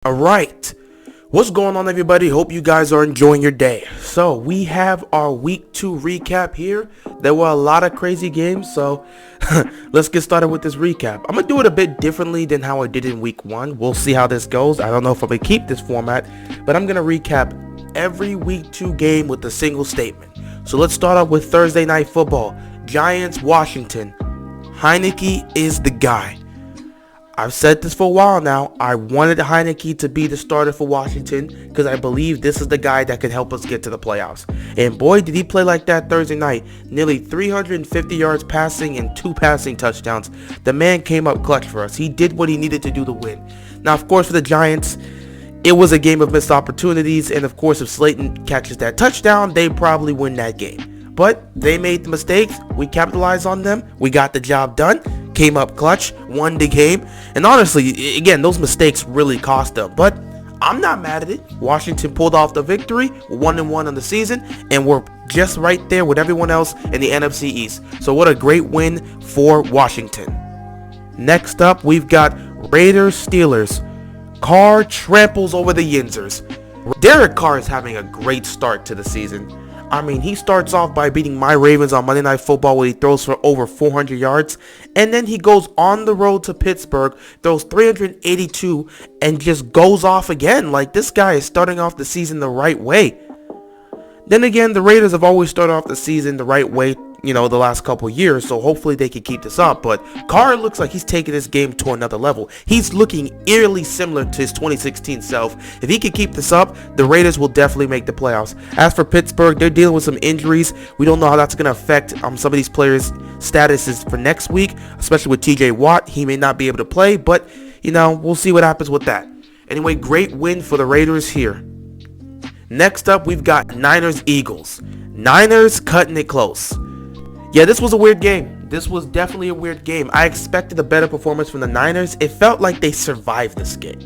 Alright, what's going on everybody? Hope you guys are enjoying your day. So we have our week 2 recap here. There were a lot of crazy games, so let's get started with this recap. I'm going to do it a bit differently than how I did in week 1. We'll see how this goes. I don't know if I'm going to keep this format, but I'm going to recap every week 2 game with a single statement. So let's start off with Thursday Night Football. Giants, Washington. Heineke is the guy. I've said this for a while now. I wanted Heineke to be the starter for Washington because I believe this is the guy that can help us get to the playoffs. And boy, did he play like that Thursday night. Nearly 350 yards passing and 2 passing touchdowns. The man came up clutch for us. He did what he needed to do to win. Now, of course, for the Giants, it was a game of missed opportunities. And of course, if Slayton catches that touchdown, they probably win that game. But they made the mistakes. We capitalized on them. We got the job done. Came up clutch, won the game, and honestly, again, those mistakes really cost them, but I'm not mad at it. Washington pulled off the victory, 1-1 on the season, and we're just right there with everyone else in the NFC East. So what a great win for Washington. Next up, we've got Raiders-Steelers. Carr tramples over the Yinzers. Derek Carr is having a great start to the season. I mean, he starts off by beating my Ravens on Monday Night Football where he throws for over 400 yards. And then he goes on the road to Pittsburgh, throws 382, and just goes off again. Like, this guy is starting off the season the right way. Then again, the Raiders have always started off the season the right way, the last couple years, so hopefully they can keep this up. But Carr looks like he's taking this game to another level. He's looking eerily similar to his 2016 self. If he can keep this up, the Raiders will definitely make the playoffs. As for Pittsburgh, they're dealing with some injuries. We don't know how that's going to affect some of these players' statuses for next week, especially with TJ Watt. He may not be able to play, but, we'll see what happens with that. Anyway, great win for the Raiders here. Next up, we've got Niners-Eagles. Niners cutting it close. Yeah, this was a weird game. This was definitely a weird game. I expected a better performance from the Niners. It felt like they survived this game.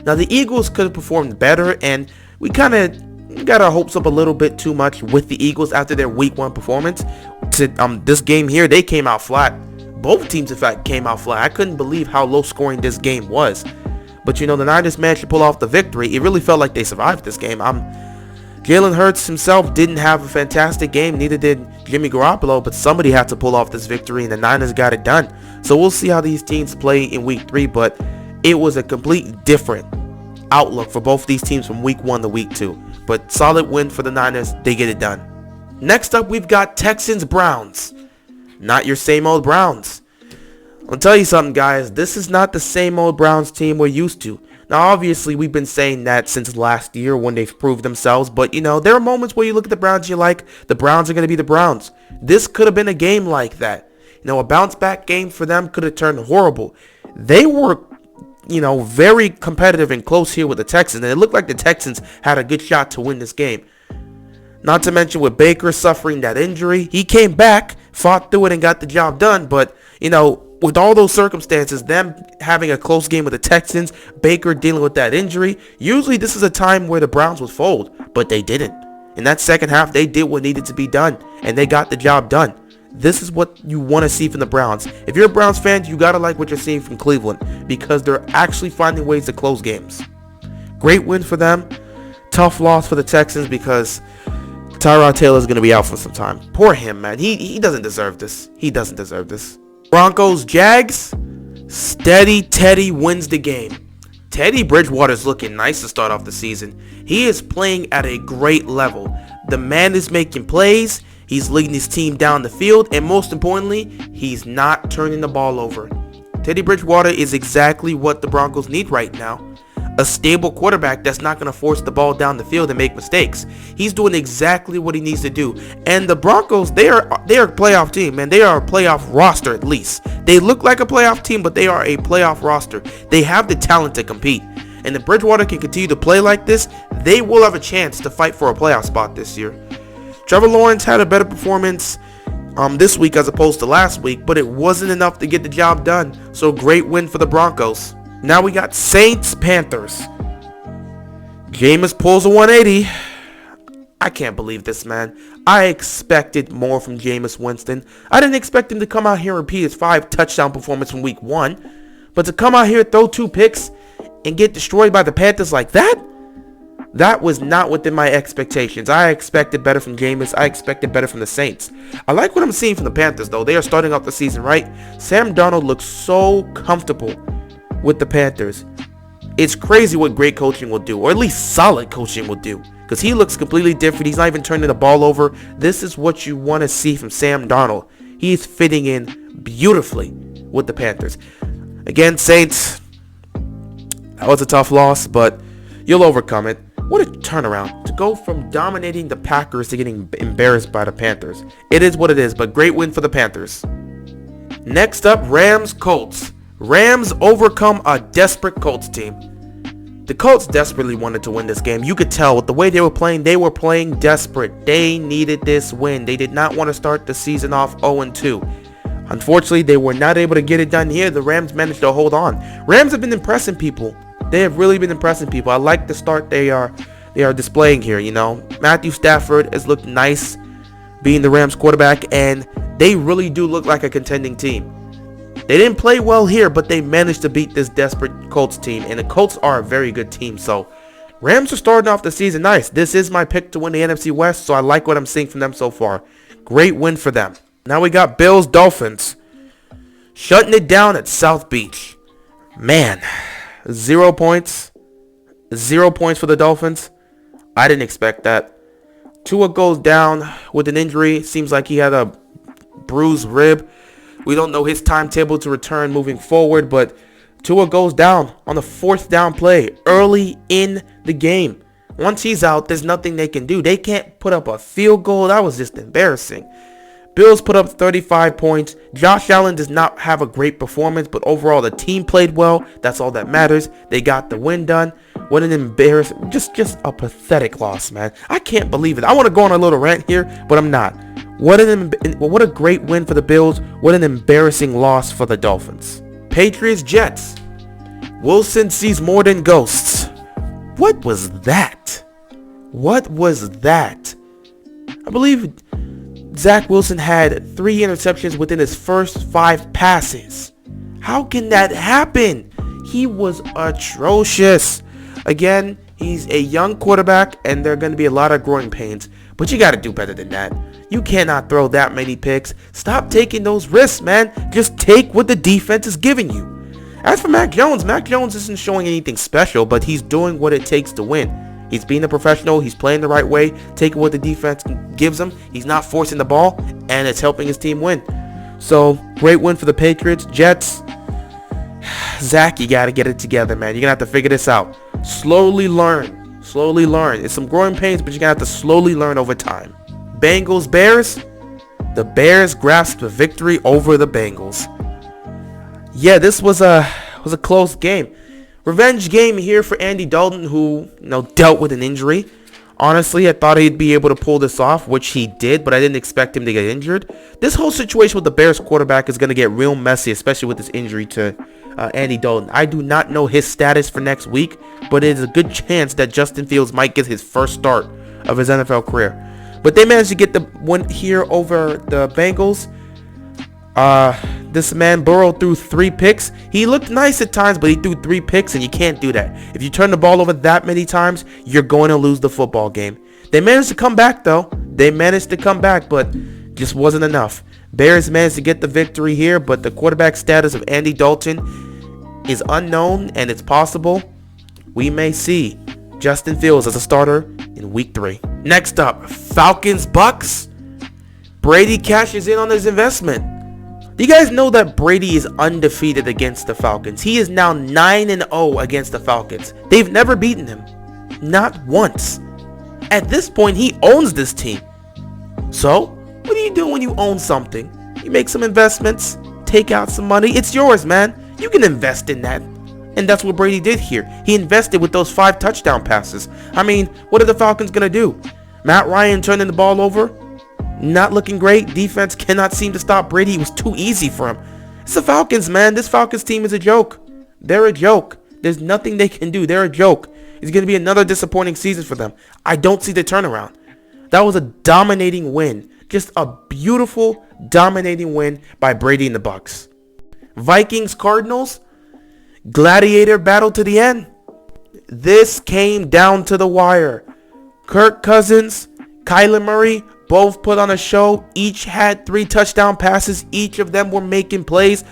Now, the Eagles could have performed better, and we kind of got our hopes up a little bit too much with the Eagles after their week 1 performance. This game here, they came out flat. Both teams, in fact, came out flat. I couldn't believe how low scoring this game was. But, the Niners managed to pull off the victory. It really felt like they survived this game. Jalen Hurts himself didn't have a fantastic game, neither did Jimmy Garoppolo, but somebody had to pull off this victory, and the Niners got it done. So we'll see how these teams play in week 3, but it was a complete different outlook for both these teams from week 1 to week 2. But solid win for the Niners. They get it done. Next up, we've got Texans-Browns. Not your same old Browns. I'll tell you something, guys. This is not the same old Browns team we're used to. Now, obviously, we've been saying that since last year when they've proved themselves. But, there are moments where you look at the Browns, you're like, the Browns are going to be the Browns. This could have been a game like that. A bounce-back game for them could have turned horrible. They were, very competitive and close here with the Texans. And it looked like the Texans had a good shot to win this game. Not to mention with Baker suffering that injury. He came back, fought through it, and got the job done. But, with all those circumstances, them having a close game with the Texans, Baker dealing with that injury, usually this is a time where the Browns would fold, but they didn't. In that second half, they did what needed to be done, and they got the job done. This is what you want to see from the Browns. If you're a Browns fan, you got to like what you're seeing from Cleveland, because they're actually finding ways to close games. Great win for them. Tough loss for the Texans because Tyrod Taylor is going to be out for some time. Poor him, man. He doesn't deserve this. He doesn't deserve this. Broncos Jags, steady Teddy wins the game. Teddy Bridgewater's looking nice to start off the season. He is playing at a great level. The man is making plays, he's leading his team down the field, and most importantly, he's not turning the ball over. Teddy Bridgewater is exactly what the Broncos need right now. A stable quarterback that's not going to force the ball down the field and make mistakes. He's doing exactly what he needs to do. And the Broncos, they are a playoff team, man. They are a playoff roster at least. They look like a playoff team, but they are a playoff roster. They have the talent to compete. And if Bridgewater can continue to play like this, they will have a chance to fight for a playoff spot this year. Trevor Lawrence had a better performance this week as opposed to last week, but it wasn't enough to get the job done. So great win for the Broncos. Now we got Saints-Panthers. Jameis pulls a 180. I can't believe this, man. I expected more from Jameis Winston. I didn't expect him to come out here and repeat his 5 touchdown performance from week 1. But to come out here, throw 2 picks, and get destroyed by the Panthers like that? That was not within my expectations. I expected better from Jameis. I expected better from the Saints. I like what I'm seeing from the Panthers, though. They are starting off the season right. Sam Darnold looks so comfortable with the Panthers. It's crazy what great coaching will do, or at least solid coaching will do, because he looks completely different. He's not even turning the ball over. This is what you want to see from Sam Darnold. He's fitting in beautifully with the Panthers. Again, Saints, that was a tough loss, but you'll overcome it. What a turnaround to go from dominating the Packers to getting embarrassed by the Panthers. It is what it is, but great win for the Panthers. Next up, Rams Colts. Rams overcome a desperate Colts team. The Colts desperately wanted to win this game. You could tell with the way they were playing desperate. They needed this win. They did not want to start the season off 0-2. Unfortunately, they were not able to get it done here. The Rams managed to hold on. Rams have been impressing people. They have really been impressing people. I like the start they are displaying here, you know. Matthew Stafford has looked nice being the Rams quarterback, and they really do look like a contending team. They didn't play well here, but they managed to beat this desperate Colts team, and the Colts are a very good team. So Rams are starting off the season nice. This is my pick to win the NFC West, so I like what I'm seeing from them so far. Great win for them. Now we got Bills Dolphins shutting it down at South Beach. Man, 0 points. 0 points for the Dolphins. I didn't expect that. Tua goes down with an injury. Seems like he had a bruised rib. We don't know his timetable to return moving forward, but Tua goes down on the 4th down play early in the game. Once he's out, there's nothing they can do. They can't put up a field goal. That was just embarrassing. Bills put up 35 points. Josh Allen does not have a great performance, but overall the team played well. That's all that matters. They got the win done. What an embarrassing, just a pathetic loss, man. I can't believe it. I want to go on a little rant here, but I'm not. What a great win for the Bills. What an embarrassing loss for the Dolphins. Patriots Jets. Wilson sees more than ghosts. What was that? What was that? I believe Zach Wilson had 3 interceptions within his first 5 passes. How can that happen? He was atrocious. Again, he's a young quarterback, and there are going to be a lot of growing pains. But you got to do better than that. You cannot throw that many picks. Stop taking those risks, man. Just take what the defense is giving you. As for Mac Jones isn't showing anything special, but he's doing what it takes to win. He's being a professional. He's playing the right way, taking what the defense gives him. He's not forcing the ball, and it's helping his team win. So, great win for the Patriots. Jets, Zach, you got to get it together, man. You're going to have to figure this out. Slowly learn. Slowly learn. It's some growing pains, but you're going to have to slowly learn over time. Bengals, Bears. The Bears grasped a victory over the Bengals. Yeah, this was a close game. Revenge game here for Andy Dalton, who dealt with an injury. Honestly, I thought he'd be able to pull this off, which he did, but I didn't expect him to get injured. This whole situation with the Bears quarterback is going to get real messy, especially with this injury to Andy Dalton. I do not know his status for next week, but it is a good chance that Justin Fields might get his first start of his NFL career. But they managed to get the win here over the Bengals. This man Burrow threw 3 picks. He looked nice at times, but he threw 3 picks, and you can't do that. If you turn the ball over that many times, you're going to lose the football game. They managed to come back, though. They managed to come back, but just wasn't enough. Bears managed to get the victory here, but the quarterback status of Andy Dalton is unknown, and it's possible we may see Justin Fields as a starter in Week 3. Next up, Falcons Bucks. Brady cashes in on his investment. Do you guys know that Brady is undefeated against the Falcons? He is now 9-0 against the Falcons. They've never beaten him. Not once. At this point, he owns this team. So, what do you do when you own something? You make some investments, take out some money. It's yours, man. You can invest in that. And that's what Brady did here. He invested with those 5 touchdown passes. I mean, what are the Falcons going to do? Matt Ryan turning the ball over? Not looking great. Defense cannot seem to stop Brady. It was too easy for him. It's the Falcons, man. This Falcons team is a joke. They're a joke. There's nothing they can do. They're a joke. It's going to be another disappointing season for them. I don't see the turnaround. That was a dominating win. Just a beautiful, dominating win by Brady and the Bucks. Vikings Cardinals. Gladiator battle to the end. This came down to the wire. Kirk Cousins, Kyler Murray, both put on a show. Each had 3 touchdown passes. Each of them were making plays.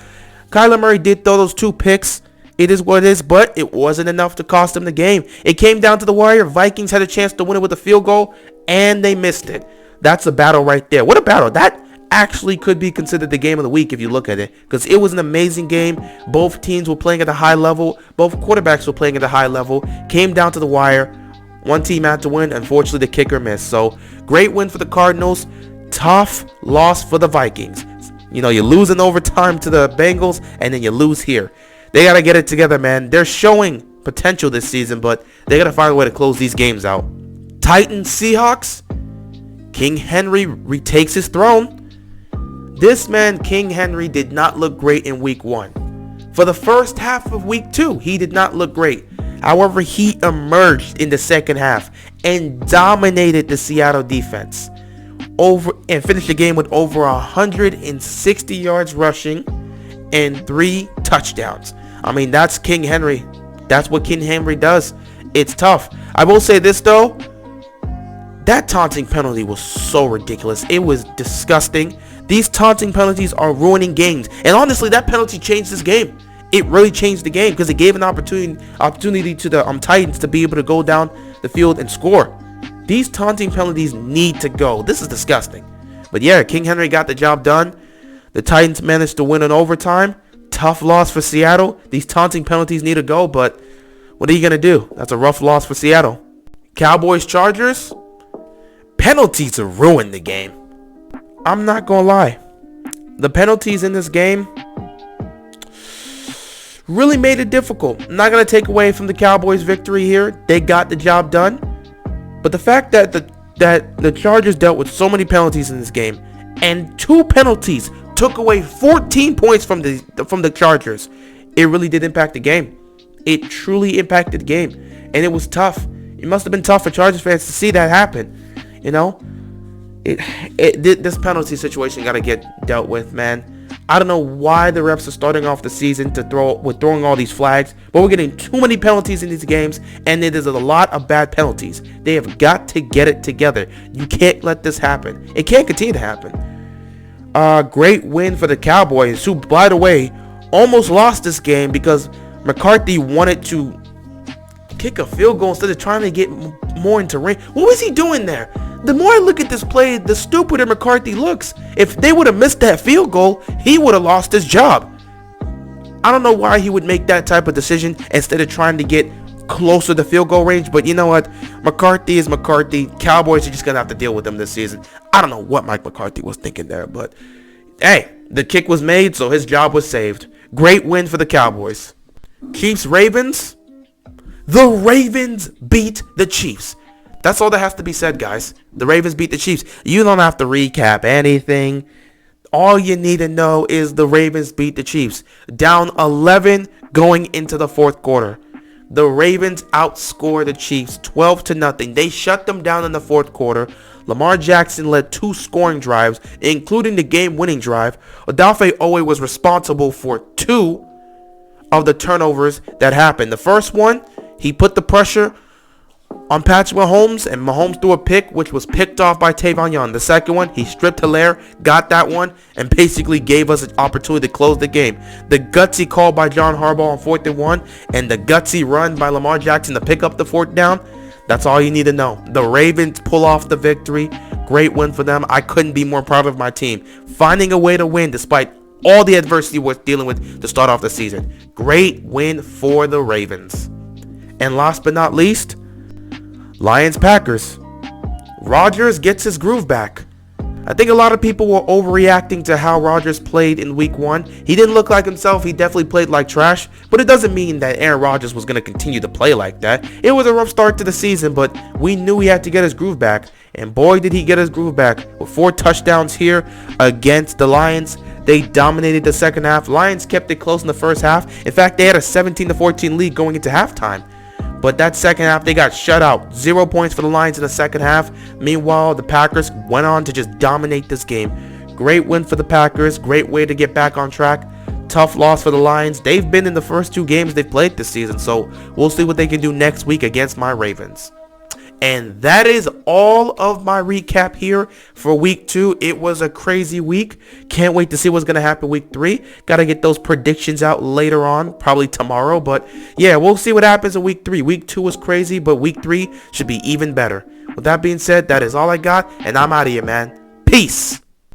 Kyler Murray did throw those 2 picks. It is what it is, but it wasn't enough to cost them the game. It came down to the wire. Vikings had a chance to win it with a field goal, and they missed it. That's a battle right there. What a battle. That actually could be considered the game of the week if you look at it, because it was an amazing game. Both teams were playing at a high level. Both quarterbacks were playing at a high level. Came down to the wire. One team had to win. Unfortunately, the kicker missed. So, great win for the Cardinals. Tough loss for the Vikings. You know, you lose in overtime to the Bengals, and then you lose here. They got to get it together, man. They're showing potential this season, but they got to find a way to close these games out. Titans, Seahawks. King Henry retakes his throne. This man, King Henry, did not look great in week 1. For the first half of week 2, he did not look great. However, he emerged in the second half and dominated the Seattle defense. And finished the game with over 160 yards rushing and 3 touchdowns. I mean, that's King Henry. That's what King Henry does. It's tough. I will say this, though. That taunting penalty was so ridiculous. It was disgusting. These taunting penalties are ruining games. And honestly, that penalty changed this game. It really changed the game because it gave an opportunity to the Titans to be able to go down the field and score. These taunting penalties need to go. This is disgusting. But yeah, King Henry got the job done. The Titans managed to win in overtime. Tough loss for Seattle. These taunting penalties need to go, but what are you going to do? That's a rough loss for Seattle. Cowboys Chargers. Penalties have ruined the game. I'm not going to lie. The penalties in this game really made it difficult. I'm not going to take away from the Cowboys' victory here. They got the job done. But the fact that the Chargers dealt with so many penalties in this game, and 2 penalties took away 14 points from the Chargers, it really did impact the game. It truly impacted the game, and it was tough. It must have been tough for Chargers fans to see that happen. You know, this penalty situation got to get dealt with, man. I don't know why the refs are starting off the season throwing all these flags, but we're getting too many penalties in these games, and there's a lot of bad penalties. They have got to get it together. You can't let this happen. It can't continue to happen. Great win for the Cowboys, who, by the way, almost lost this game because McCarthy wanted to kick a field goal instead of trying to get more into range. What was he doing there? The more I look at this play, the stupider McCarthy looks. If they would have missed that field goal, he would have lost his job. I don't know why he would make that type of decision instead of trying to get closer to field goal range. But you know what? McCarthy is McCarthy. Cowboys are just going to have to deal with him this season. I don't know what Mike McCarthy was thinking there. But hey, the kick was made, so his job was saved. Great win for the Cowboys. Chiefs, Ravens. The Ravens beat the Chiefs. That's all that has to be said, guys. The Ravens beat the Chiefs. You don't have to recap anything. All you need to know is the Ravens beat the Chiefs. Down 11 going into the fourth quarter. The Ravens outscored the Chiefs 12-0. They shut them down in the fourth quarter. Lamar Jackson led 2 scoring drives, including the game-winning drive. Odafe Owe was responsible for 2 of the turnovers that happened. The first one, he put the pressure on Patrick Mahomes, and Mahomes threw a pick, which was picked off by Tavon Young. The second one, he stripped Hilaire, got that one, and basically gave us an opportunity to close the game. The gutsy call by John Harbaugh on 4th and 1, and the gutsy run by Lamar Jackson to pick up the 4th down. That's all you need to know. The Ravens pull off the victory. Great win for them. I couldn't be more proud of my team. Finding a way to win despite all the adversity we're dealing with to start off the season. Great win for the Ravens. And last but not least, Lions-Packers. Rodgers gets his groove back. I think a lot of people were overreacting to how Rodgers played in week 1. He didn't look like himself. He definitely played like trash. But it doesn't mean that Aaron Rodgers was going to continue to play like that. It was a rough start to the season, but we knew he had to get his groove back. And boy, did he get his groove back. With 4 touchdowns here against the Lions. They dominated the second half. Lions kept it close in the first half. In fact, they had a 17-14 lead going into halftime. But that second half, they got shut out. 0 points for the Lions in the second half. Meanwhile, the Packers went on to just dominate this game. Great win for the Packers. Great way to get back on track. Tough loss for the Lions. They've been in the first 2 games they've played this season, so we'll see what they can do next week against my Ravens. And that is all of my recap here for week 2. It was a crazy week. Can't wait to see what's going to happen week 3. Got to get those predictions out later on, probably tomorrow. But yeah, we'll see what happens in week 3. Week 2 was crazy, but week 3 should be even better. With that being said, that is all I got, and I'm out of here, man. Peace.